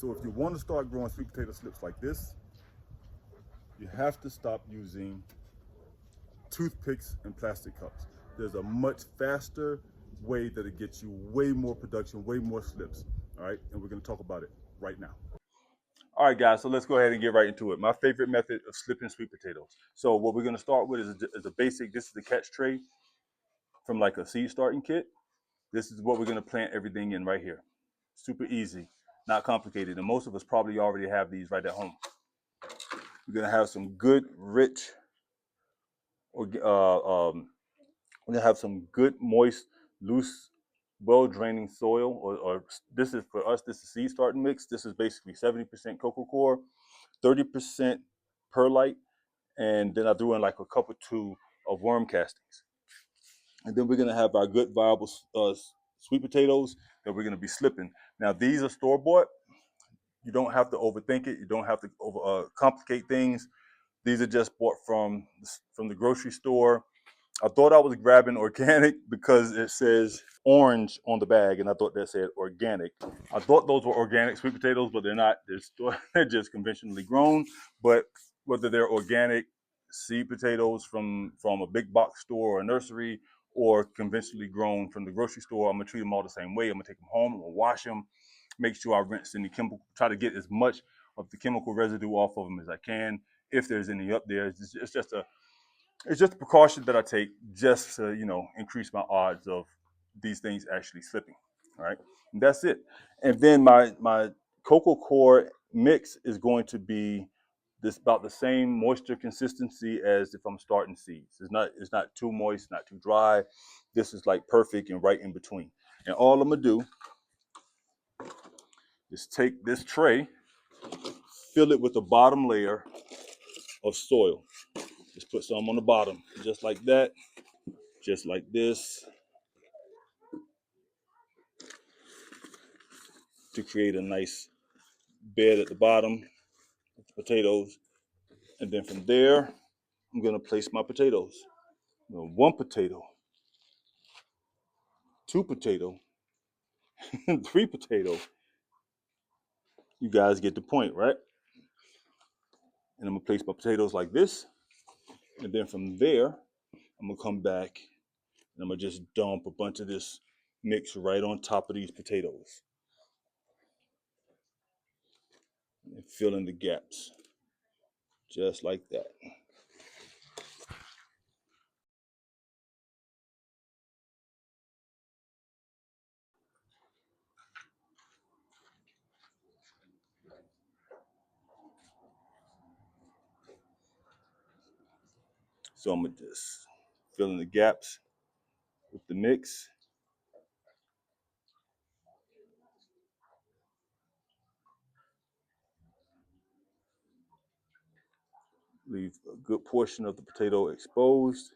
So if you want to start growing sweet potato slips like this, you have to stop using toothpicks and plastic cups. There's a much faster way that it gets you way more production, way more slips. All right, and we're going to talk about it right now. All right, guys, so let's go ahead and get right into it. My favorite method of slipping sweet potatoes. So what we're going to start with is a basic, this is the catch tray from like a seed starting kit. This is what we're going to plant everything in right here. Super easy, not complicated. And most of us probably already have these right at home. We're going to have some good, rich, we're going to have some good, moist, loose, well-draining soil. Or this is, for us, this is seed starting mix. This is basically 70% cocoa core, 30% perlite, and then I threw in like a cup or two of worm castings. And then we're going to have our good, viable sweet potatoes that we're going to be slipping. Now, these are store-bought. You don't have to overthink it. You don't have to complicate things. These are just bought from the grocery store. I thought I was grabbing organic because it says orange on the bag, and I thought that said organic. I thought those were organic sweet potatoes, but they're not. They're just conventionally grown. But whether they're organic seed potatoes from a big box store or a nursery, or conventionally grown from the grocery store, I'm gonna treat them all the same way. I'm gonna take them home, I'm gonna wash them, make sure I rinse any chemical, try to get as much of the chemical residue off of them as I can. If there's any up there, it's just a precaution that I take just to, increase my odds of these things actually slipping. All right, and that's it. And then my cocoa core mix is going to be this about the same moisture consistency as if I'm starting seeds. It's not too moist, not too dry. This is like perfect and right in between. And all I'm gonna do is take this tray, fill it with the bottom layer of soil. Just put some on the bottom, just like that, just like this, to create a nice bed at the bottom of the potatoes. And then from there, I'm gonna place my potatoes. One potato, two potato, three potato. You guys get the point, right? And I'm gonna place my potatoes like this. And then from there, I'm gonna come back and I'm gonna just dump a bunch of this mix right on top of these potatoes. And fill in the gaps, just like that. So I'm gonna just fill in the gaps with the mix. Leave a good portion of the potato exposed.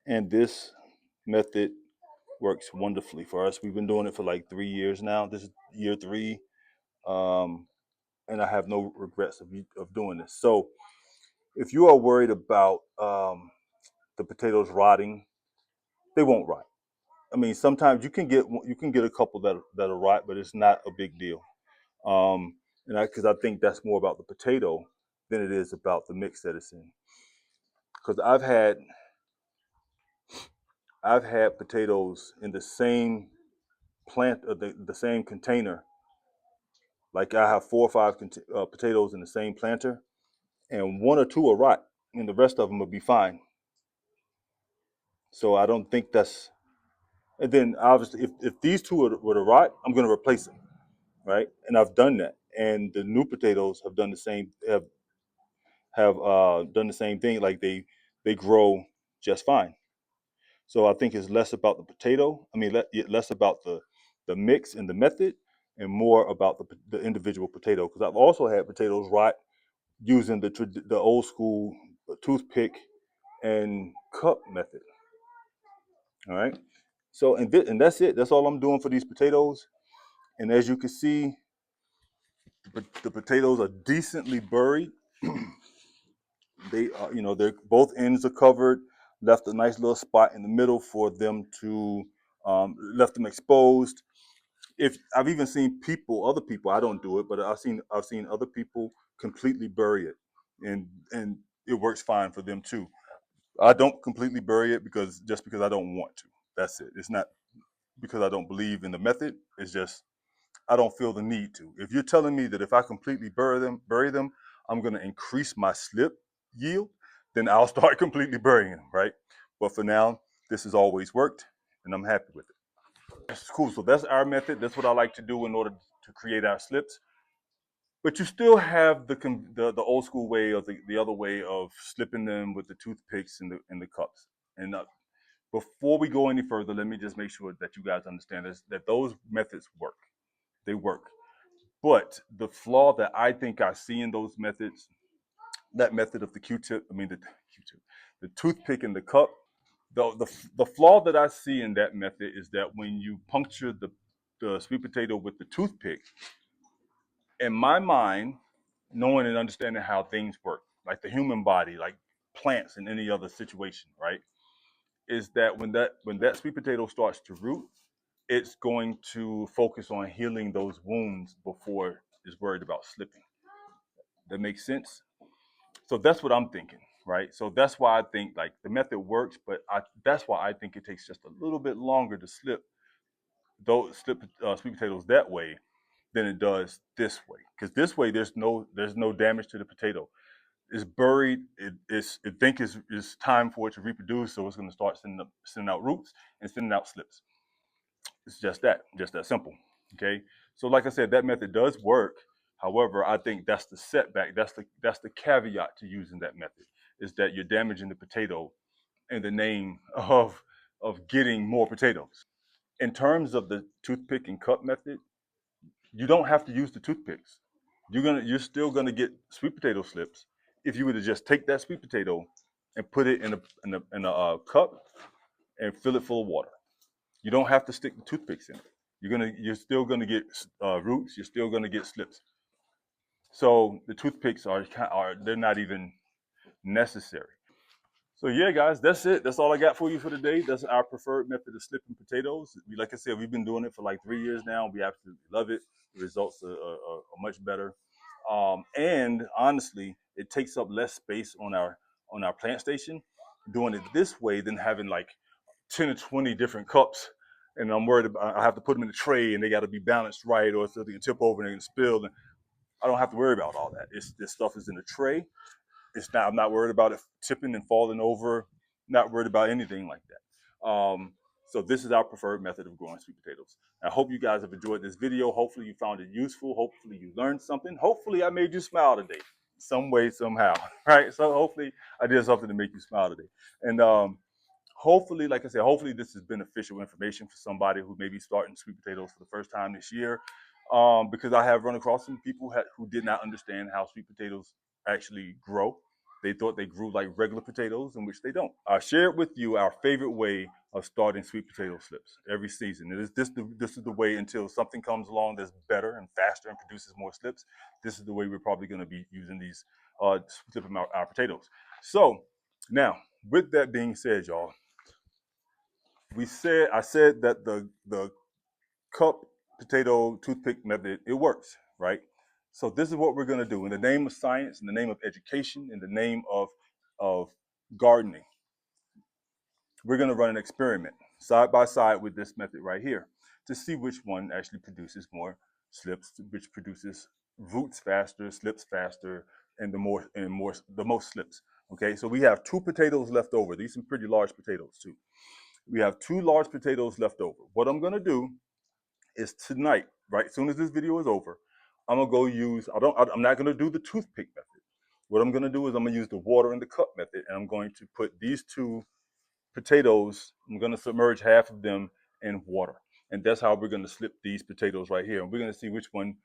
And this method works wonderfully for us. We've been doing it for like 3 years now. This is year 3. And I have no regrets of doing this. So if you are worried about the potatoes rotting, they won't rot. I mean, sometimes you can get a couple that'll rot, but it's not a big deal. And because I think that's more about the potato than it is about the mix that it's in. Because I've had potatoes in the same plant, or the same container. Like I have 4 or 5 potatoes in the same planter, and 1 or 2 will rot, and the rest of them will be fine. So I don't think that's. And then obviously, if these 2 were to rot, I'm going to replace them, right? And I've done that, and the new potatoes have done the same. Have done the same thing. Like they grow just fine. So I think it's less about the potato. I mean, less about the mix and the method, and more about the individual potato. Because I've also had potatoes rot using the old school toothpick and cup method. All right. So and that's it. That's all I'm doing for these potatoes. And as you can see, the potatoes are decently buried. They you know, they're both ends are covered. Left a nice little spot in the middle for them to left them exposed. If I've even seen other people, I don't do it, but I've seen other people completely bury it, and it works fine for them too. I don't completely bury it because I don't want to. That's it. It's not because I don't believe in the method. It's just I don't feel the need to. If you're telling me that if I completely bury them, I'm going to increase my slip yield, then I'll start completely burying them, right? But for now, this has always worked, and I'm happy with it. That's cool. So that's our method. That's what I like to do in order to create our slips. But you still have the old school way or the other way of slipping them with the toothpicks and the cups. And before we go any further, let me just make sure that you guys understand this, that those methods work. They work. But the flaw that I think I see in those methods, that method of the Q-tip, the toothpick and the cup, the flaw that I see in that method is that when you puncture the sweet potato with the toothpick, in my mind, knowing and understanding how things work, like the human body, like plants in any other situation, right? Is that when that sweet potato starts to root, it's going to focus on healing those wounds before it's worried about slipping. That makes sense. So that's what I'm thinking, right? So that's why I think like the method works, but that's why I think it takes just a little bit longer to slip sweet potatoes that way than it does this way. Because this way, there's no damage to the potato. It's buried. It think it's time for it to reproduce, so it's going to start sending out roots and sending out slips. It's just that simple. Okay. So like I said, that method does work. However, I think that's the setback. That's the caveat to using that method is that you're damaging the potato in the name of getting more potatoes. In terms of the toothpick and cup method, you don't have to use the toothpicks. You're still gonna get sweet potato slips if you were to just take that sweet potato and put it in a cup and fill it full of water. You don't have to stick the toothpicks in it. You're still gonna get roots. You're still gonna get slips. So the toothpicks are they're not even necessary. So yeah, guys, that's it. That's all I got for you for today. That's our preferred method of slipping potatoes. Like I said, we've been doing it for like 3 years now. We absolutely love it. The results are much better. And honestly, it takes up less space on our plant station doing it this way than having like 10 or 20 different cups. And I'm worried about I have to put them in a tray and they got to be balanced right or so they can tip over and they can spill. And I don't have to worry about all that. This stuff is in a tray. I'm not worried about it tipping and falling over. Not worried about anything like that. So this is our preferred method of growing sweet potatoes. I hope you guys have enjoyed this video. Hopefully you found it useful. Hopefully you learned something. Hopefully I made you smile today, some way, somehow. Right? So hopefully I did something to make you smile today. And hopefully, like I said, hopefully this is beneficial information for somebody who may be starting sweet potatoes for the first time this year. Because I have run across some people who did not understand how sweet potatoes actually grow. They thought they grew like regular potatoes, in which they don't. I shared with you our favorite way of starting sweet potato slips every season. This is the way until something comes along that's better and faster and produces more slips. This is the way we're probably going to be using these slipping our potatoes. So now, with that being said, y'all, I said that the cup potato toothpick method, it works, right? So this is what we're going to do in the name of science, in the name of education, in the name of gardening. We're going to run an experiment side by side with this method right here to see which one actually produces more slips, which produces roots faster, slips faster, and the most slips. Okay, so we have 2 potatoes left over. These are some pretty large potatoes too. We have 2 large potatoes left over. What I'm going to do is tonight, right? As soon as this video is over, I'm gonna go use. I'm not gonna do the toothpick method. What I'm gonna do is I'm gonna use the water in the cup method, and I'm going to put these 2 potatoes. I'm gonna submerge half of them in water, and that's how we're gonna slip these potatoes right here. And we're gonna see which one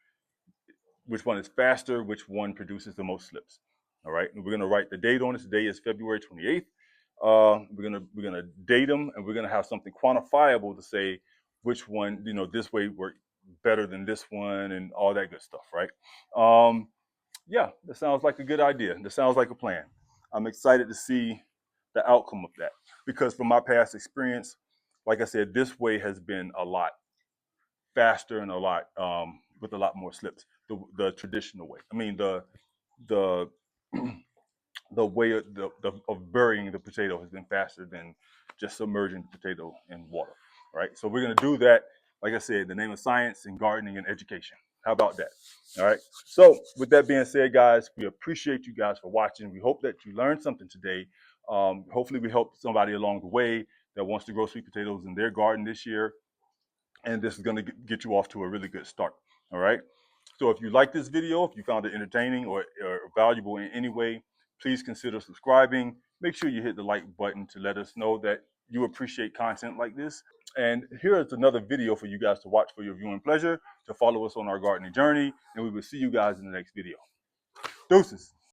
is faster, which one produces the most slips. All right, and we're gonna write the date on it. Today is February 28th. We're gonna date them, and we're gonna have something quantifiable to say which one, this way worked better than this one, and all that good stuff, right? Yeah, that sounds like a good idea. That sounds like a plan. I'm excited to see the outcome of that, because from my past experience, like I said, this way has been a lot faster and a lot with a lot more slips. The traditional way. I mean the the way of burying the potato has been faster than just submerging the potato in water. Right. So we're gonna do that, like I said, in the name of science and gardening and education. How about that? All right. So with that being said, guys, we appreciate you guys for watching. We hope that you learned something today. Hopefully we helped somebody along the way that wants to grow sweet potatoes in their garden this year. And this is going to get you off to a really good start. All right. So if you like this video, if you found it entertaining or valuable in any way, please consider subscribing. Make sure you hit the like button to let us know that you appreciate content like this. And here is another video for you guys to watch for your viewing pleasure, to follow us on our gardening journey. And we will see you guys in the next video. Deuces.